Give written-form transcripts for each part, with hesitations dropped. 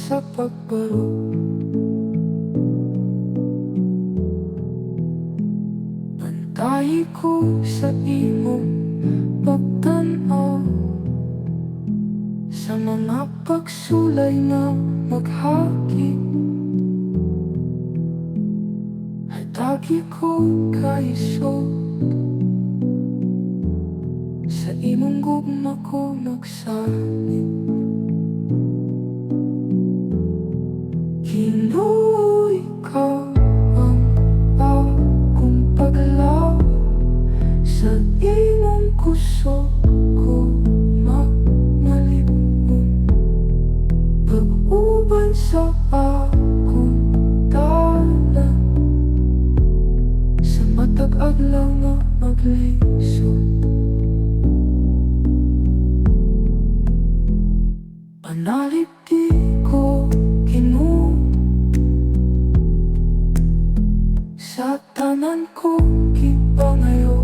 sa pagbaro. Bantayi ko sa imong pagtan-aw, sa mga pagsulay na maghaki. Hatagi ko kaisog, sa imong gugma ko nagsanib. Ginoo, ikaw ang akong paglaw, sa imong kusog ko magmalibon. Pag-uban sa akong tanan, sa matag adlaw nga maglisod. Panalig di ko Ginoo, sa tanan kong gipangayo.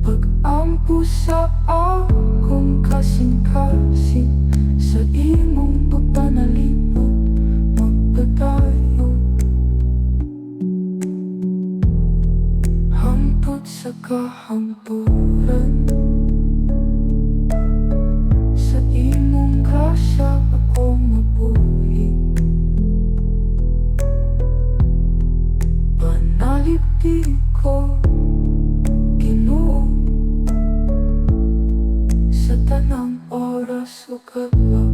Pag-ampo sa akong kasing-kasing, sa imong pagpanalipod magpadayo. Hangtod sa kahangturan, sa imong grasya ako mabuhi. Panalig di ko Ginoo, sa tanang oras o kadlaw.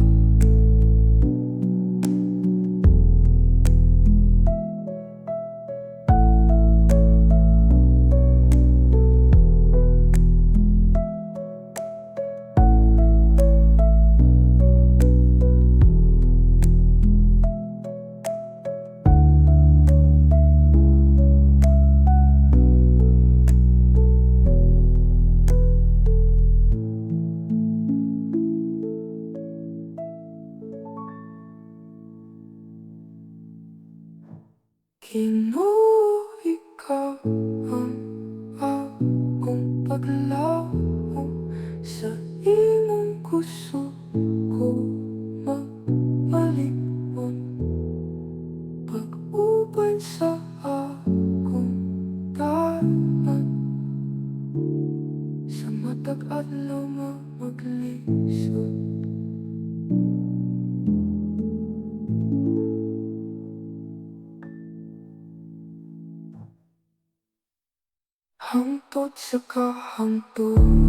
Ginoo, ikaw ang akong paglaw, sa imong kusog ko magmalibon. Pag-uban sa akong tanan, sa matag adlaw nga maglisod. Hangtod sa kahangturan,